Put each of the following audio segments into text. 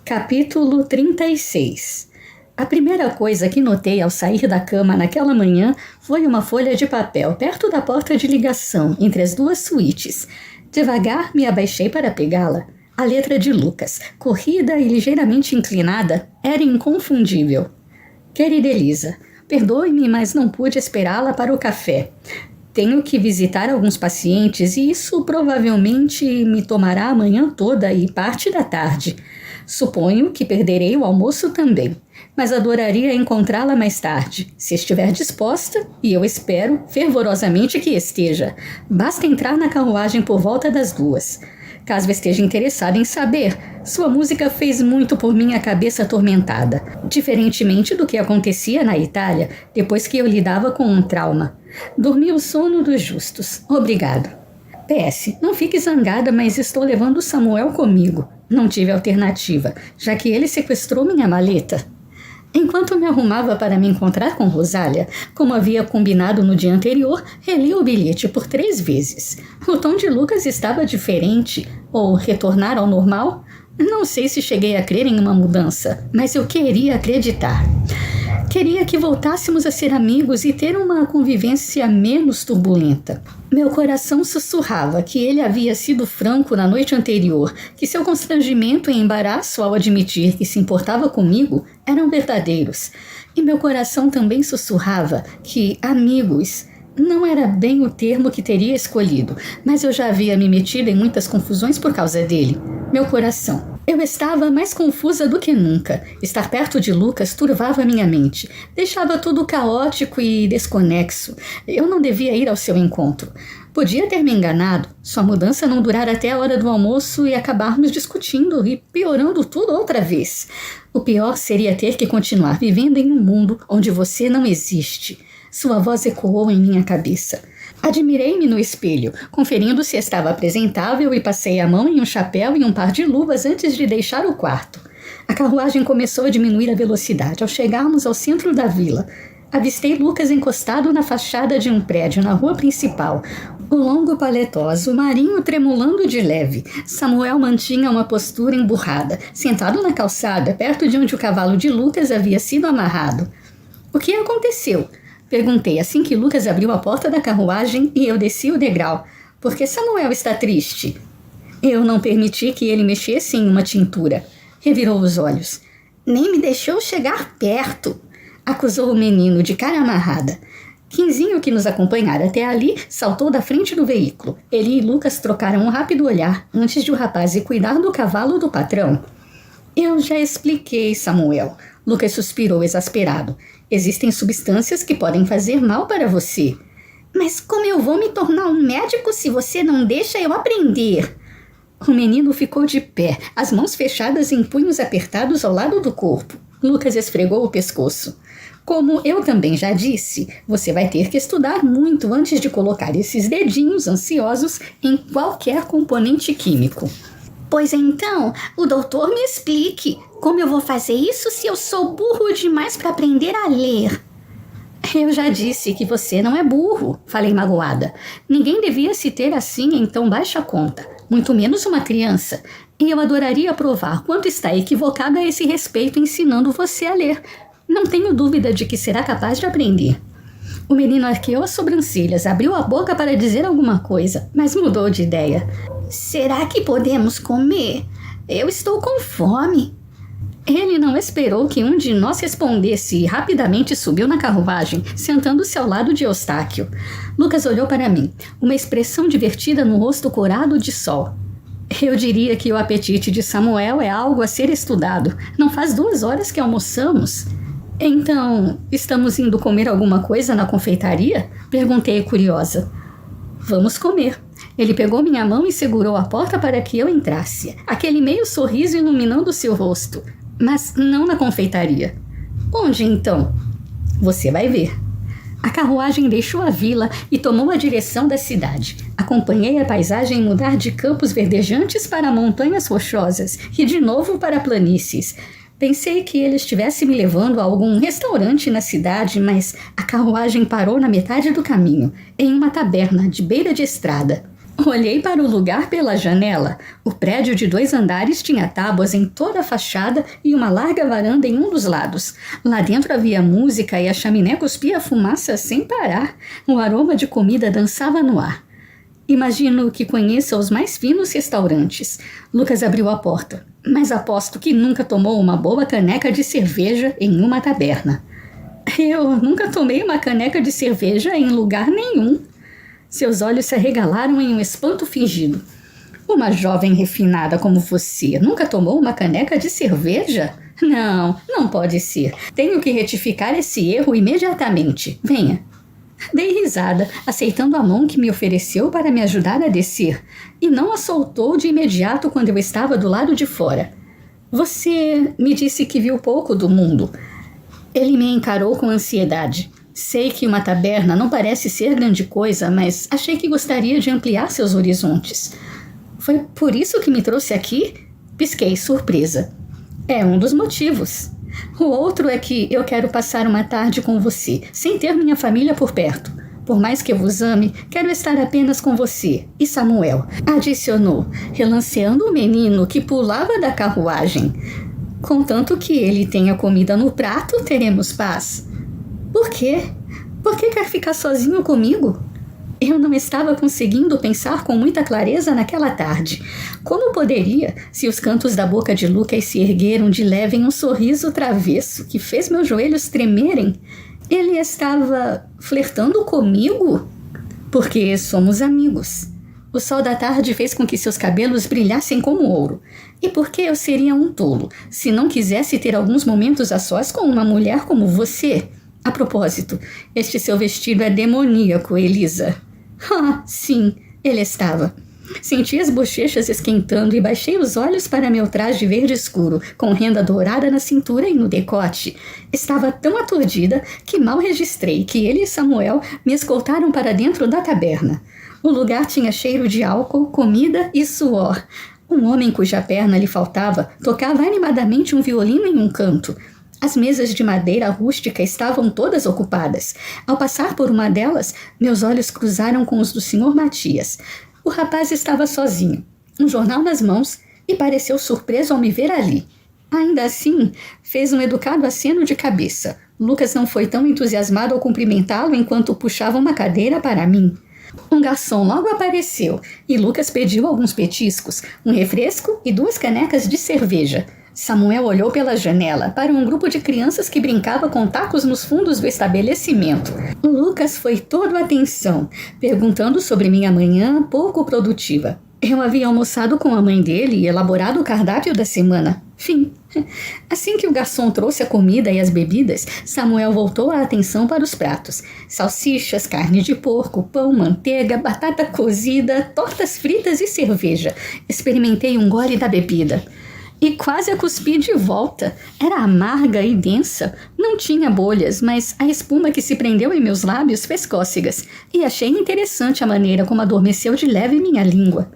Capítulo 36. A primeira coisa que notei ao sair da cama naquela manhã foi uma folha de papel perto da porta de ligação entre as duas suítes. Devagar me abaixei para pegá-la. A letra de Lucas, corrida e ligeiramente inclinada, era inconfundível. Querida Elisa, perdoe-me, mas não pude esperá-la para o café. Tenho que visitar alguns pacientes e isso provavelmente me tomará a manhã toda e parte da tarde. Suponho que perderei o almoço também, mas adoraria encontrá-la mais tarde, se estiver disposta, e eu espero fervorosamente que esteja. Basta entrar na carruagem por volta das 2. Caso esteja interessada em saber, sua música fez muito por minha cabeça atormentada, diferentemente do que acontecia na Itália depois que eu lidava com um trauma. Dormi o sono dos justos. Obrigado. PS, não fique zangada, mas estou levando Samuel comigo. Não tive alternativa, já que ele sequestrou minha maleta. Enquanto me arrumava para me encontrar com Rosália, como havia combinado no dia anterior, reli o bilhete por 3 vezes. O tom de Lucas estava diferente, ou retornar ao normal? Não sei se cheguei a crer em uma mudança, mas eu queria acreditar. Queria que voltássemos a ser amigos e ter uma convivência menos turbulenta. Meu coração sussurrava que ele havia sido franco na noite anterior, que seu constrangimento e embaraço ao admitir que se importava comigo eram verdadeiros. E meu coração também sussurrava que amigos não era bem o termo que teria escolhido, mas eu já havia me metido em muitas confusões por causa dele. Meu coração. Eu estava mais confusa do que nunca. Estar perto de Lucas turvava minha mente. Deixava tudo caótico e desconexo. Eu não devia ir ao seu encontro. Podia ter me enganado. Sua mudança não durar até a hora do almoço e acabarmos discutindo e piorando tudo outra vez. O pior seria ter que continuar vivendo em um mundo onde você não existe. Sua voz ecoou em minha cabeça. Admirei-me no espelho, conferindo se estava apresentável e passei a mão em um chapéu e um par de luvas antes de deixar o quarto. A carruagem começou a diminuir a velocidade ao chegarmos ao centro da vila. Avistei Lucas encostado na fachada de um prédio na rua principal. O longo paletó azul marinho tremulando de leve. Samuel mantinha uma postura emburrada, sentado na calçada, perto de onde o cavalo de Lucas havia sido amarrado. O que aconteceu? Perguntei assim que Lucas abriu a porta da carruagem e eu desci o degrau. Por que Samuel está triste? Eu não permiti que ele mexesse em uma tintura. Revirou os olhos. Nem me deixou chegar perto, acusou o menino de cara amarrada. Quinzinho, que nos acompanhara até ali, saltou da frente do veículo. Ele e Lucas trocaram um rápido olhar antes de o rapaz ir cuidar do cavalo do patrão. Eu já expliquei, Samuel. Lucas suspirou exasperado. Existem substâncias que podem fazer mal para você. Mas como eu vou me tornar um médico se você não deixa eu aprender? O menino ficou de pé, as mãos fechadas em punhos apertados ao lado do corpo. Lucas esfregou o pescoço. Como eu também já disse, você vai ter que estudar muito antes de colocar esses dedinhos ansiosos em qualquer componente químico. Pois então, o doutor me explique. Como eu vou fazer isso se eu sou burro demais para aprender a ler? Eu já disse que você não é burro, falei magoada. Ninguém devia se ter assim em tão baixa conta, muito menos uma criança. E eu adoraria provar quanto está equivocada a esse respeito ensinando você a ler. Não tenho dúvida de que será capaz de aprender. O menino arqueou as sobrancelhas, abriu a boca para dizer alguma coisa, mas mudou de ideia. Será que podemos comer? Eu estou com fome. Ele não esperou que um de nós respondesse e rapidamente subiu na carruagem, sentando-se ao lado de Eustáquio. Lucas olhou para mim, uma expressão divertida no rosto corado de sol. Eu diria que o apetite de Samuel é algo a ser estudado. Não faz 2 horas que almoçamos. Então, estamos indo comer alguma coisa na confeitaria? Perguntei curiosa. Vamos comer. Ele pegou minha mão e segurou a porta para que eu entrasse. Aquele meio sorriso iluminando seu rosto. Mas não na confeitaria. Onde então? Você vai ver. A carruagem deixou a vila e tomou a direção da cidade. Acompanhei a paisagem mudar de campos verdejantes para montanhas rochosas e de novo para planícies. Pensei que ele estivesse me levando a algum restaurante na cidade, mas a carruagem parou na metade do caminho, em uma taberna de beira de estrada. Olhei para o lugar pela janela. O prédio de 2 andares tinha tábuas em toda a fachada e uma larga varanda em um dos lados. Lá dentro havia música e a chaminé cuspia fumaça sem parar. O aroma de comida dançava no ar. Imagino que conheça os mais finos restaurantes. Lucas abriu a porta, mas aposto que nunca tomou uma boa caneca de cerveja em uma taberna. Eu nunca tomei uma caneca de cerveja em lugar nenhum. Seus olhos se arregalaram em um espanto fingido. Uma jovem refinada como você nunca tomou uma caneca de cerveja? Não, não pode ser. Tenho que retificar esse erro imediatamente. Venha. Dei risada, aceitando a mão que me ofereceu para me ajudar a descer, e não a soltou de imediato quando eu estava do lado de fora. Você me disse que viu pouco do mundo. Ele me encarou com ansiedade. Sei que uma taberna não parece ser grande coisa, mas achei que gostaria de ampliar seus horizontes. Foi por isso que me trouxe aqui? Pisquei, surpresa. É um dos motivos. O outro é que eu quero passar uma tarde com você, sem ter minha família por perto. Por mais que eu vos ame, quero estar apenas com você e Samuel, adicionou, relanceando o menino que pulava da carruagem. Contanto que ele tenha comida no prato, teremos paz. Por quê? Por que quer ficar sozinho comigo? Eu não estava conseguindo pensar com muita clareza naquela tarde. Como poderia, se os cantos da boca de Lucas se ergueram de leve em um sorriso travesso que fez meus joelhos tremerem? Ele estava flertando comigo? Porque somos amigos. O sol da tarde fez com que seus cabelos brilhassem como ouro. E por que eu seria um tolo, se não quisesse ter alguns momentos a sós com uma mulher como você? A propósito, este seu vestido é demoníaco, Elisa. Ah, sim, ele estava. Senti as bochechas esquentando e baixei os olhos para meu traje verde escuro, com renda dourada na cintura e no decote. Estava tão aturdida que mal registrei que ele e Samuel me escoltaram para dentro da taberna. O lugar tinha cheiro de álcool, comida e suor. Um homem cuja perna lhe faltava tocava animadamente um violino em um canto. As mesas de madeira rústica estavam todas ocupadas. Ao passar por uma delas, meus olhos cruzaram com os do Sr. Matias. O rapaz estava sozinho, um jornal nas mãos, e pareceu surpreso ao me ver ali. Ainda assim, fez um educado aceno de cabeça. Lucas não foi tão entusiasmado ao cumprimentá-lo enquanto puxava uma cadeira para mim. Um garçom logo apareceu, e Lucas pediu alguns petiscos, um refresco e 2 canecas de cerveja. Samuel olhou pela janela para um grupo de crianças que brincava com tacos nos fundos do estabelecimento. Lucas foi todo atenção, perguntando sobre minha manhã pouco produtiva. Eu havia almoçado com a mãe dele e elaborado o cardápio da semana. Fim. Assim que o garçom trouxe a comida e as bebidas, Samuel voltou a atenção para os pratos. Salsichas, carne de porco, pão, manteiga, batata cozida, tortas fritas e cerveja. Experimentei um gole da bebida. E quase a cuspi de volta. Era amarga e densa. Não tinha bolhas, mas a espuma que se prendeu em meus lábios fez cócegas. E achei interessante a maneira como adormeceu de leve minha língua.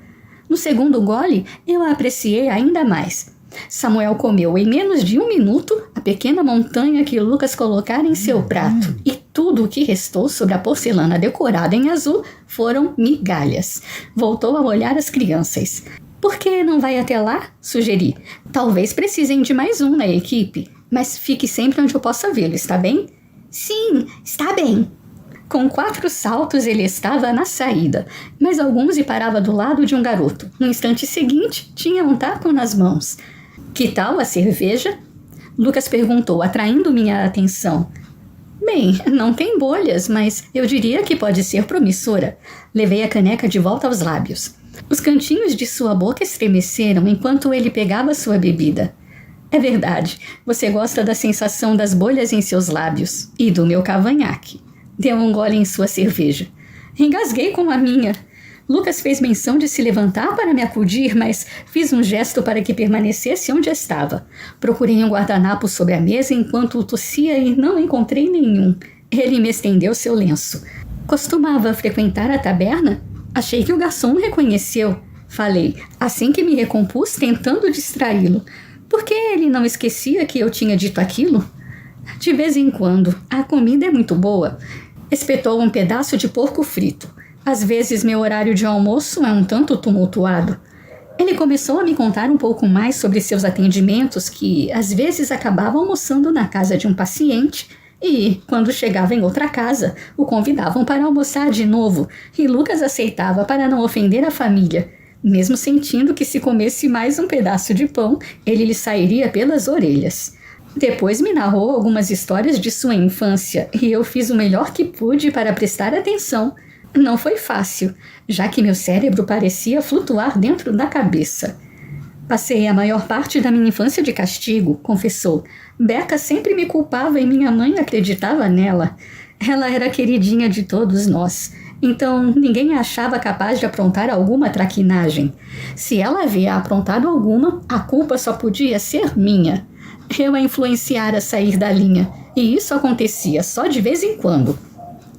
No segundo gole, eu a apreciei ainda mais. Samuel comeu em menos de 1 minuto a pequena montanha que Lucas colocara em seu prato. E tudo o que restou sobre a porcelana decorada em azul foram migalhas. Voltou a olhar as crianças. Por que não vai até lá? Sugeri. Talvez precisem de mais um na equipe, mas fique sempre onde eu possa vê-lo, está bem? Sim, está bem. Com 4 saltos ele estava na saída, mas alguns e parava do lado de um garoto. No instante seguinte, tinha um taco nas mãos. Que tal a cerveja? Lucas perguntou, atraindo minha atenção. Bem, não tem bolhas, mas eu diria que pode ser promissora. Levei a caneca de volta aos lábios. Os cantinhos de sua boca estremeceram enquanto ele pegava sua bebida. É verdade, você gosta da sensação das bolhas em seus lábios e do meu cavanhaque. Deu um gole em sua cerveja. Engasguei com a minha. Lucas fez menção de se levantar para me acudir, mas fiz um gesto para que permanecesse onde estava. Procurei um guardanapo sobre a mesa enquanto tossia e não encontrei nenhum. Ele me estendeu seu lenço. Costumava frequentar a taberna? Achei que o garçom reconheceu. Falei, assim que me recompus, tentando distraí-lo. Por que ele não esquecia que eu tinha dito aquilo? De vez em quando. A comida é muito boa. Espetou um pedaço de porco frito. Às vezes meu horário de almoço é um tanto tumultuado. Ele começou a me contar um pouco mais sobre seus atendimentos que, às vezes, acabava almoçando na casa de um paciente e, quando chegava em outra casa, o convidavam para almoçar de novo e Lucas aceitava para não ofender a família, mesmo sentindo que se comesse mais um pedaço de pão, ele lhe sairia pelas orelhas. Depois me narrou algumas histórias de sua infância e eu fiz o melhor que pude para prestar atenção. Não foi fácil, já que meu cérebro parecia flutuar dentro da cabeça. Passei a maior parte da minha infância de castigo, confessou. Becca sempre me culpava e minha mãe acreditava nela. Ela era a queridinha de todos nós, então ninguém a achava capaz de aprontar alguma traquinagem. Se ela havia aprontado alguma, a culpa só podia ser minha. Eu a influenciara a sair da linha, e isso acontecia só de vez em quando.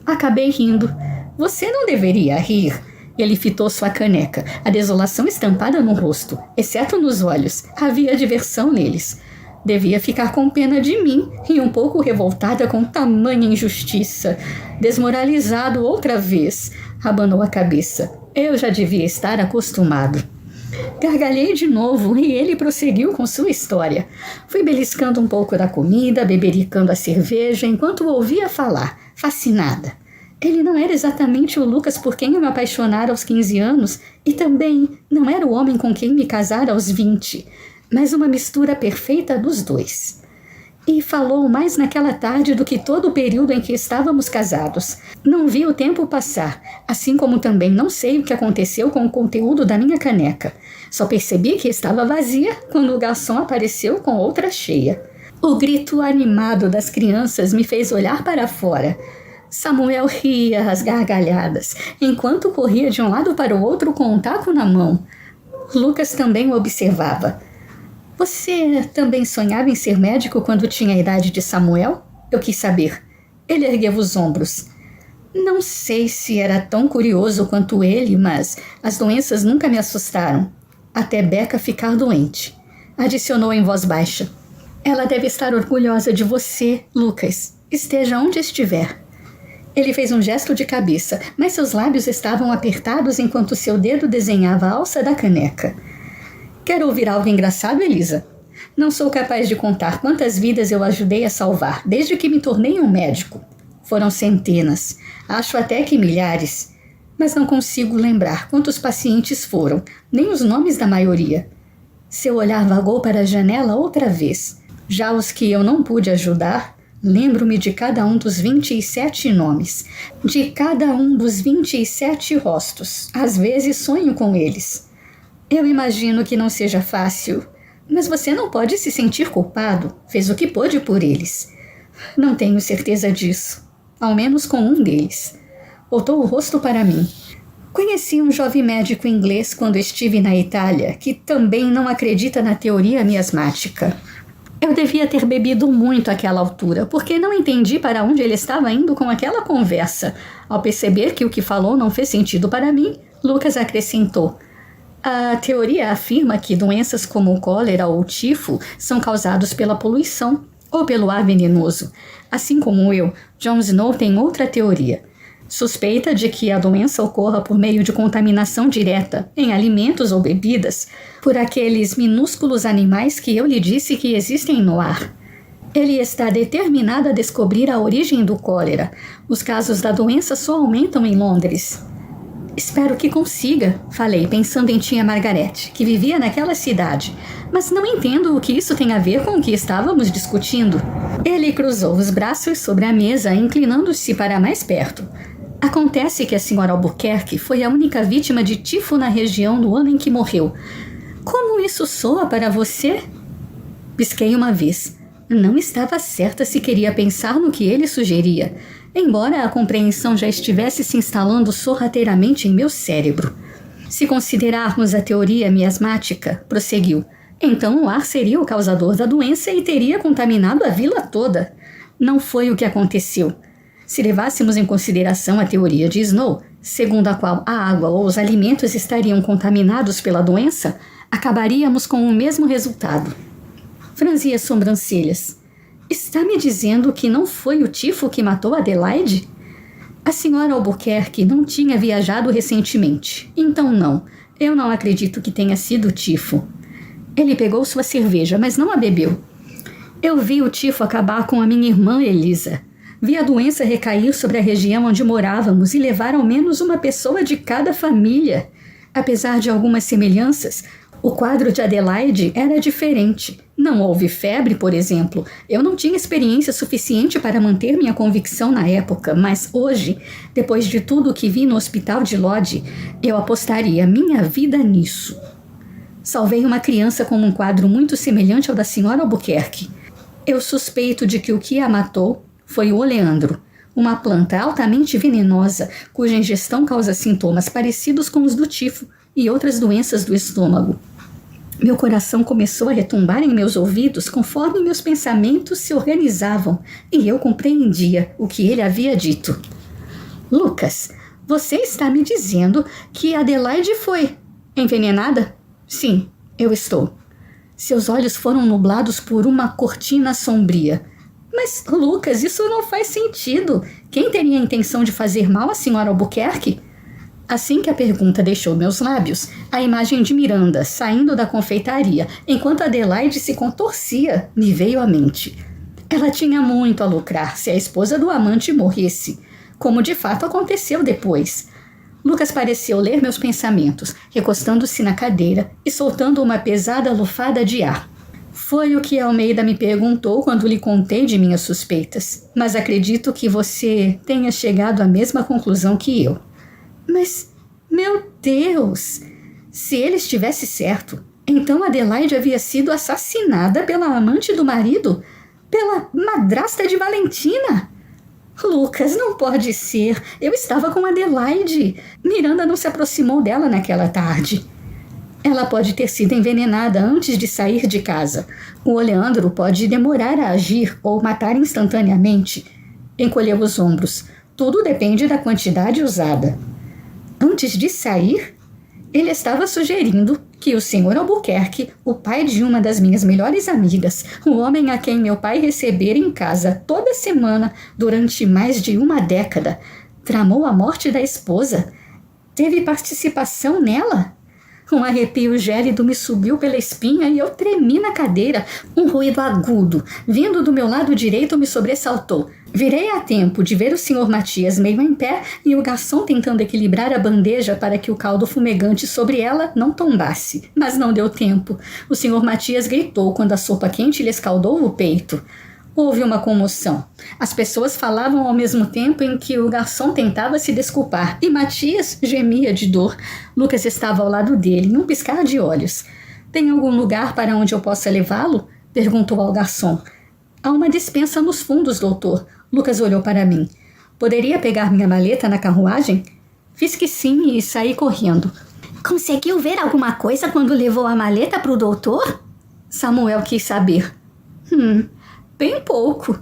Acabei rindo. Você não deveria rir. Ele fitou sua caneca, a desolação estampada no rosto, exceto nos olhos. Havia diversão neles. Devia ficar com pena de mim e um pouco revoltada com tamanha injustiça. Desmoralizado outra vez, abanou a cabeça. Eu já devia estar acostumado. Gargalhei de novo e ele prosseguiu com sua história. Fui beliscando um pouco da comida, bebericando a cerveja, enquanto o ouvia falar, fascinada. Ele não era exatamente o Lucas por quem eu me apaixonara aos 15 anos e também não era o homem com quem me casara aos 20, mas uma mistura perfeita dos dois. E falou mais naquela tarde do que todo o período em que estávamos casados. Não vi o tempo passar, assim como também não sei o que aconteceu com o conteúdo da minha caneca. Só percebi que estava vazia quando o garçom apareceu com outra cheia. O grito animado das crianças me fez olhar para fora. Samuel ria às gargalhadas, enquanto corria de um lado para o outro com um taco na mão. Lucas também o observava. Você também sonhava em ser médico quando tinha a idade de Samuel? Eu quis saber. Ele ergueu os ombros. Não sei se era tão curioso quanto ele, mas as doenças nunca me assustaram. Até Becca ficar doente. Adicionou em voz baixa. Ela deve estar orgulhosa de você, Lucas. Esteja onde estiver. Ele fez um gesto de cabeça, mas seus lábios estavam apertados enquanto seu dedo desenhava a alça da caneca. Quer ouvir algo engraçado, Elisa? Não sou capaz de contar quantas vidas eu ajudei a salvar desde que me tornei um médico. Foram centenas, acho até que milhares. Mas não consigo lembrar quantos pacientes foram, nem os nomes da maioria. Seu olhar vagou para a janela outra vez. Já os que eu não pude ajudar, lembro-me de cada um dos 27 nomes, de cada um dos 27 rostos. Às vezes sonho com eles. Eu imagino que não seja fácil, mas você não pode se sentir culpado. Fez o que pôde por eles. Não tenho certeza disso, ao menos com um deles. Voltou o rosto para mim. Conheci um jovem médico inglês quando estive na Itália, que também não acredita na teoria miasmática. Eu devia ter bebido muito àquela altura, porque não entendi para onde ele estava indo com aquela conversa. Ao perceber que o que falou não fez sentido para mim, Lucas acrescentou. A teoria afirma que doenças como o cólera ou o tifo são causados pela poluição ou pelo ar venenoso. Assim como eu, Jon Snow tem outra teoria. Suspeita de que a doença ocorra por meio de contaminação direta em alimentos ou bebidas por aqueles minúsculos animais que eu lhe disse que existem no ar. Ele está determinado a descobrir a origem do cólera. Os casos da doença só aumentam em Londres. Espero que consiga, falei, pensando em tia Margaret, que vivia naquela cidade. Mas não entendo o que isso tem a ver com o que estávamos discutindo. Ele cruzou os braços sobre a mesa, inclinando-se para mais perto. Acontece que a senhora Albuquerque foi a única vítima de tifo na região no ano em que morreu. Como isso soa para você? Pisquei uma vez. Não estava certa se queria pensar no que ele sugeria, embora a compreensão já estivesse se instalando sorrateiramente em meu cérebro. Se considerarmos a teoria miasmática, prosseguiu, então o ar seria o causador da doença e teria contaminado a vila toda. Não foi o que aconteceu. Se levássemos em consideração a teoria de Snow, segundo a qual a água ou os alimentos estariam contaminados pela doença, acabaríamos com o mesmo resultado. Franzi as sobrancelhas. Está me dizendo que não foi o tifo que matou Adelaide? A senhora Albuquerque não tinha viajado recentemente. Então não, eu não acredito que tenha sido tifo. Ele pegou sua cerveja, mas não a bebeu. Eu vi o tifo acabar com a minha irmã Elisa. Vi a doença recair sobre a região onde morávamos e levar ao menos uma pessoa de cada família. Apesar de algumas semelhanças, o quadro de Adelaide era diferente. Não houve febre, por exemplo. Eu não tinha experiência suficiente para manter minha convicção na época, mas hoje, depois de tudo o que vi no hospital de Lodge, eu apostaria minha vida nisso. Salvei uma criança com um quadro muito semelhante ao da senhora Albuquerque. Eu suspeito de que o que a matou foi o oleandro, uma planta altamente venenosa cuja ingestão causa sintomas parecidos com os do tifo e outras doenças do estômago. Meu coração começou a retumbar em meus ouvidos conforme meus pensamentos se organizavam e eu compreendia o que ele havia dito. Lucas, você está me dizendo que Adelaide foi envenenada? Sim, eu estou. Seus olhos foram nublados por uma cortina sombria. Mas, Lucas, isso não faz sentido. Quem teria a intenção de fazer mal à senhora Albuquerque? Assim que a pergunta deixou meus lábios, a imagem de Miranda saindo da confeitaria, enquanto Adelaide se contorcia, me veio à mente. Ela tinha muito a lucrar se a esposa do amante morresse, como de fato aconteceu depois. Lucas pareceu ler meus pensamentos, recostando-se na cadeira e soltando uma pesada lufada de ar. Foi o que Almeida me perguntou quando lhe contei de minhas suspeitas, mas acredito que você tenha chegado à mesma conclusão que eu. Mas, meu Deus! Se ele estivesse certo, então Adelaide havia sido assassinada pela amante do marido? Pela madrasta de Valentina? Lucas, não pode ser. Eu estava com Adelaide. Miranda não se aproximou dela naquela tarde. Ela pode ter sido envenenada antes de sair de casa. O oleandro pode demorar a agir ou matar instantaneamente. Encolheu os ombros. Tudo depende da quantidade usada. Antes de sair, ele estava sugerindo que o Sr. Albuquerque, o pai de uma das minhas melhores amigas, o homem a quem meu pai recebera em casa toda semana durante mais de uma década, tramou a morte da esposa. Teve participação nela? Um arrepio gélido me subiu pela espinha e eu tremi na cadeira. Um ruído agudo, vindo do meu lado direito, me sobressaltou. Virei a tempo de ver o Sr. Matias meio em pé e o garçom tentando equilibrar a bandeja para que o caldo fumegante sobre ela não tombasse. Mas não deu tempo. O Sr. Matias gritou quando a sopa quente lhe escaldou o peito. Houve uma comoção. As pessoas falavam ao mesmo tempo em que o garçom tentava se desculpar e Matias gemia de dor. Lucas estava ao lado dele, num piscar de olhos. Tem algum lugar para onde eu possa levá-lo? Perguntou ao garçom. Há uma despensa nos fundos, doutor. Lucas olhou para mim. Poderia pegar minha maleta na carruagem? Fiz que sim e saí correndo. Conseguiu ver alguma coisa quando levou a maleta para o doutor? Samuel quis saber. Bem pouco.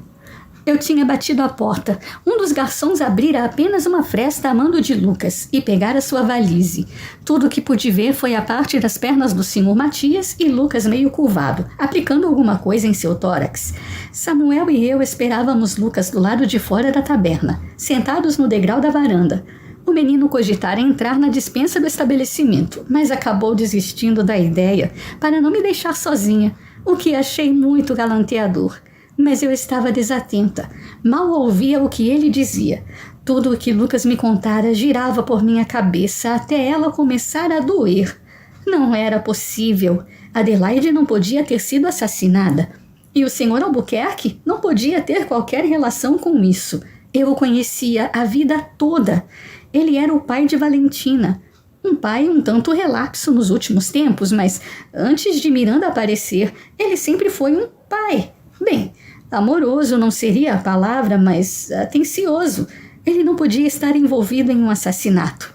Eu tinha batido a porta. Um dos garçons abrira apenas uma fresta a mando de Lucas e pegara sua valise. Tudo o que pude ver foi a parte das pernas do Sr. Matias e Lucas meio curvado, aplicando alguma coisa em seu tórax. Samuel e eu esperávamos Lucas do lado de fora da taberna, sentados no degrau da varanda. O menino cogitara entrar na despensa do estabelecimento, mas acabou desistindo da ideia para não me deixar sozinha, o que achei muito galanteador. Mas eu estava desatenta. Mal ouvia o que ele dizia. Tudo o que Lucas me contara girava por minha cabeça até ela começar a doer. Não era possível. Adelaide não podia ter sido assassinada. E o Sr. Albuquerque não podia ter qualquer relação com isso. Eu o conhecia a vida toda. Ele era o pai de Valentina. Um pai um tanto relapso nos últimos tempos, mas antes de Miranda aparecer, ele sempre foi um pai. Bem, amoroso não seria a palavra, mas atencioso. Ele não podia estar envolvido em um assassinato.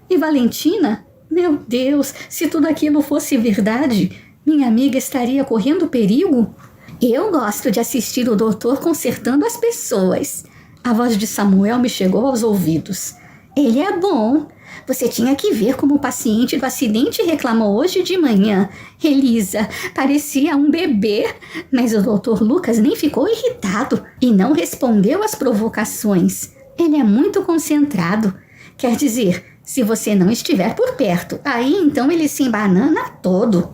E Valentina? Meu Deus, se tudo aquilo fosse verdade, minha amiga estaria correndo perigo? Eu gosto de assistir o doutor consertando as pessoas. A voz de Samuel me chegou aos ouvidos. Ele é bom. Você tinha que ver como o paciente do acidente reclamou hoje de manhã. Elisa, parecia um bebê. Mas o Dr. Lucas nem ficou irritado e não respondeu às provocações. Ele é muito concentrado. Quer dizer, se você não estiver por perto, aí então ele se embanana todo.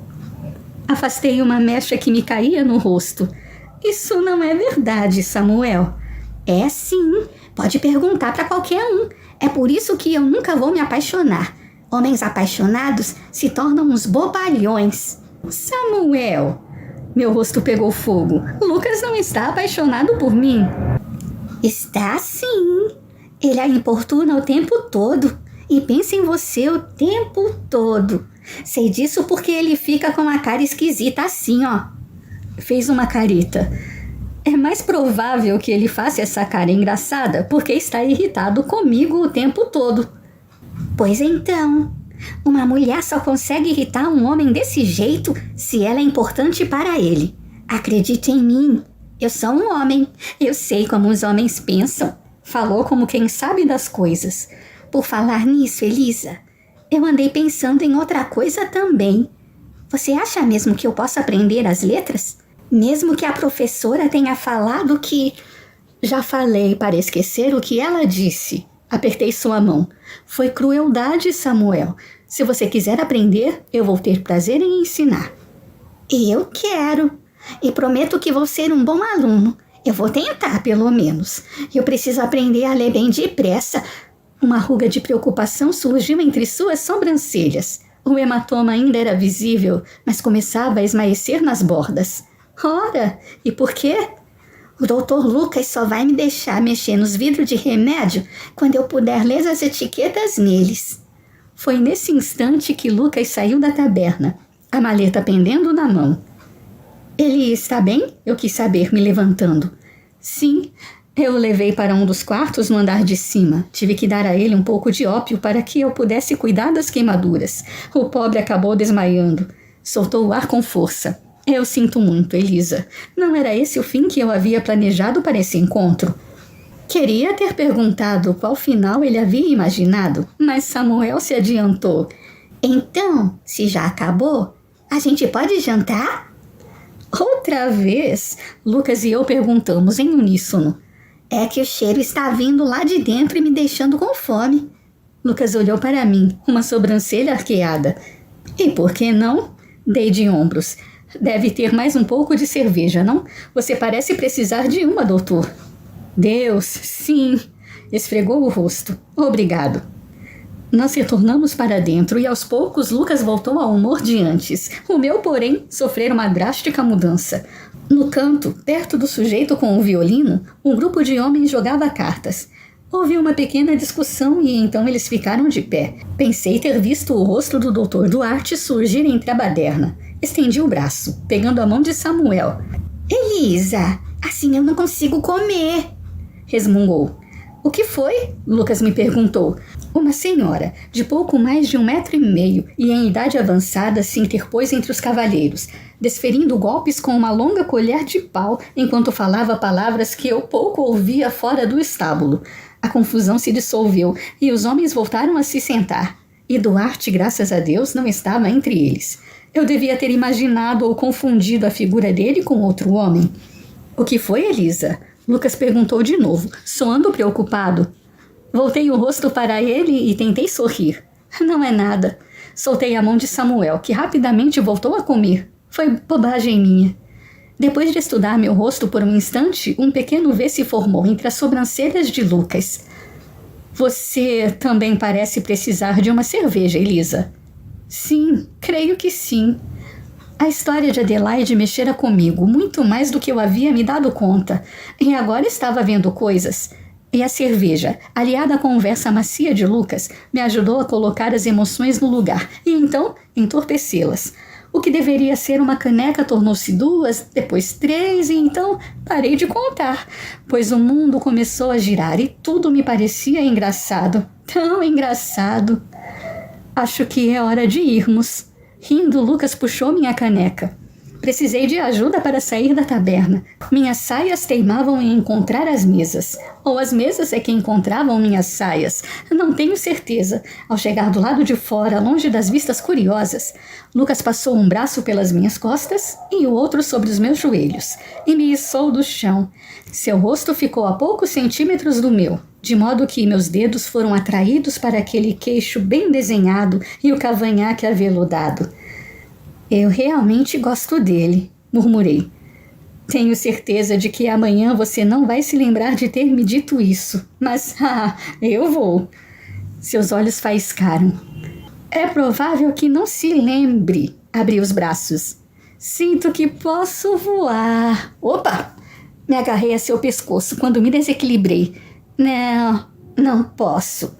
Afastei uma mecha que me caía no rosto. Isso não é verdade, Samuel. É sim. Pode perguntar para qualquer um. É por isso que eu nunca vou me apaixonar. Homens apaixonados se tornam uns bobalhões. Samuel! Meu rosto pegou fogo. Lucas não está apaixonado por mim. Está sim. Ele a importuna o tempo todo. E pensa em você o tempo todo. Sei disso porque ele fica com a cara esquisita assim, ó. Fez uma careta. É mais provável que ele faça essa cara engraçada porque está irritado comigo o tempo todo. Pois então, uma mulher só consegue irritar um homem desse jeito se ela é importante para ele. Acredite em mim, eu sou um homem, eu sei como os homens pensam. Falou como quem sabe das coisas. Por falar nisso, Elisa, eu andei pensando em outra coisa também. Você acha mesmo que eu posso aprender as letras? Mesmo que a professora tenha falado que... Já falei para esquecer o que ela disse. Apertei sua mão. Foi crueldade, Samuel. Se você quiser aprender, eu vou ter prazer em ensinar. E eu quero. E prometo que vou ser um bom aluno. Eu vou tentar, pelo menos. Eu preciso aprender a ler bem depressa. Uma ruga de preocupação surgiu entre suas sobrancelhas. O hematoma ainda era visível, mas começava a esmaecer nas bordas. Ora, e por quê? O Dr. Lucas só vai me deixar mexer nos vidros de remédio quando eu puder ler as etiquetas neles. Foi nesse instante que Lucas saiu da taberna, a maleta pendendo na mão. Ele está bem? Eu quis saber, me levantando. Sim, eu o levei para um dos quartos no andar de cima. Tive que dar a ele um pouco de ópio para que eu pudesse cuidar das queimaduras. O pobre acabou desmaiando. Soltou o ar com força. Eu sinto muito, Elisa. Não era esse o fim que eu havia planejado para esse encontro. Queria ter perguntado qual final ele havia imaginado, mas Samuel se adiantou. Então, se já acabou, a gente pode jantar? Outra vez, Lucas e eu perguntamos em uníssono. É que o cheiro está vindo lá de dentro e me deixando com fome. Lucas olhou para mim, uma sobrancelha arqueada. E por que não? Dei de ombros. Deve ter mais um pouco de cerveja, não? Você parece precisar de uma, doutor. Deus, sim. Esfregou o rosto. Obrigado. Nós retornamos para dentro e aos poucos Lucas voltou ao humor de antes. O meu, porém, sofrera uma drástica mudança. No canto, perto do sujeito com o violino, um grupo de homens jogava cartas. Houve uma pequena discussão e então eles ficaram de pé. Pensei ter visto o rosto do Dr. Duarte surgir entre a baderna. Estendi o braço, pegando a mão de Samuel. Elisa, assim eu não consigo comer, resmungou. O que foi? Lucas me perguntou. Uma senhora, de pouco mais de 1,5 metros e em idade avançada, se interpôs entre os cavalheiros, desferindo golpes com uma longa colher de pau, enquanto falava palavras que eu pouco ouvia fora do estábulo. A confusão se dissolveu e os homens voltaram a se sentar. E Duarte, graças a Deus, não estava entre eles. Eu devia ter imaginado ou confundido a figura dele com outro homem. O que foi, Elisa? Lucas perguntou de novo, soando preocupado. Voltei o rosto para ele e tentei sorrir. Não é nada. Soltei a mão de Samuel, que rapidamente voltou a comer. Foi bobagem minha. Depois de estudar meu rosto por um instante, um pequeno V se formou entre as sobrancelhas de Lucas. Você também parece precisar de uma cerveja, Elisa. Sim, creio que sim. A história de Adelaide mexera comigo muito mais do que eu havia me dado conta. E agora estava vendo coisas. E a cerveja, aliada à conversa macia de Lucas, me ajudou a colocar as emoções no lugar e então entorpecê-las. O que deveria ser uma caneca tornou-se 2, depois 3 e então parei de contar, pois o mundo começou a girar e tudo me parecia engraçado. Tão engraçado. Acho que é hora de irmos. Rindo, Lucas puxou minha caneca. Precisei de ajuda para sair da taberna. Minhas saias teimavam em encontrar as mesas. Ou as mesas é que encontravam minhas saias. Não tenho certeza. Ao chegar do lado de fora, longe das vistas curiosas, Lucas passou um braço pelas minhas costas e o outro sobre os meus joelhos e me içou do chão. Seu rosto ficou a poucos centímetros do meu, de modo que meus dedos foram atraídos para aquele queixo bem desenhado e o cavanhaque aveludado. Eu realmente gosto dele, murmurei. Tenho certeza de que amanhã você não vai se lembrar de ter me dito isso, mas eu vou. Seus olhos faiscaram. É provável que não se lembre. Abri os braços. Sinto que posso voar. Opa! Me agarrei a seu pescoço quando me desequilibrei. Não posso.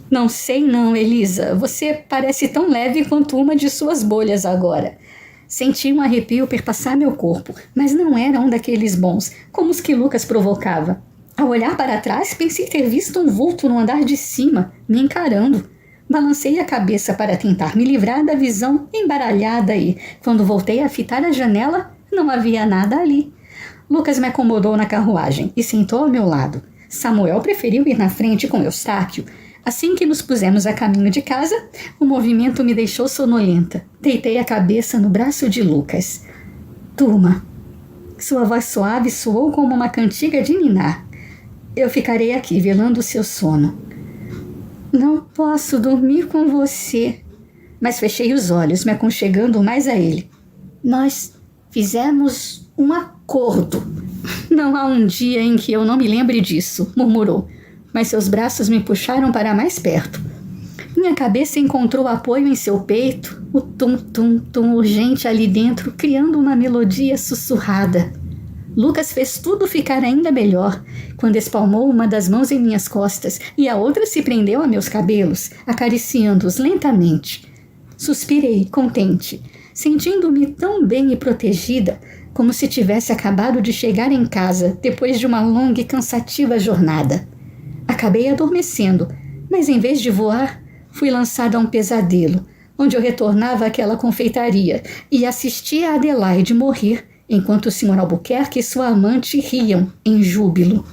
Não sei não, Elisa. Você parece tão leve quanto uma de suas bolhas agora. Senti um arrepio perpassar meu corpo, mas não era um daqueles bons, como os que Lucas provocava. Ao olhar para trás, pensei ter visto um vulto no andar de cima, me encarando. Balancei a cabeça para tentar me livrar da visão embaralhada e, quando voltei a fitar a janela, não havia nada ali. Lucas me acomodou na carruagem e sentou ao meu lado. Samuel preferiu ir na frente com Eustáquio. Assim que nos pusemos a caminho de casa, o movimento me deixou sonolenta. Deitei a cabeça no braço de Lucas. Durma. Sua voz suave soou como uma cantiga de ninar. Eu ficarei aqui velando o seu sono. Não posso dormir com você. Mas fechei os olhos, me aconchegando mais a ele. Nós fizemos um acordo. Não há um dia em que eu não me lembre disso, murmurou. Mas seus braços me puxaram para mais perto. Minha cabeça encontrou apoio em seu peito, o tum-tum-tum urgente ali dentro, criando uma melodia sussurrada. Lucas fez tudo ficar ainda melhor, quando espalmou uma das mãos em minhas costas e a outra se prendeu a meus cabelos, acariciando-os lentamente. Suspirei, contente, sentindo-me tão bem e protegida, como se tivesse acabado de chegar em casa depois de uma longa e cansativa jornada. Acabei adormecendo, mas em vez de voar, fui lançada a um pesadelo, onde eu retornava àquela confeitaria e assistia a Adelaide morrer, enquanto o Sr. Albuquerque e sua amante riam em júbilo.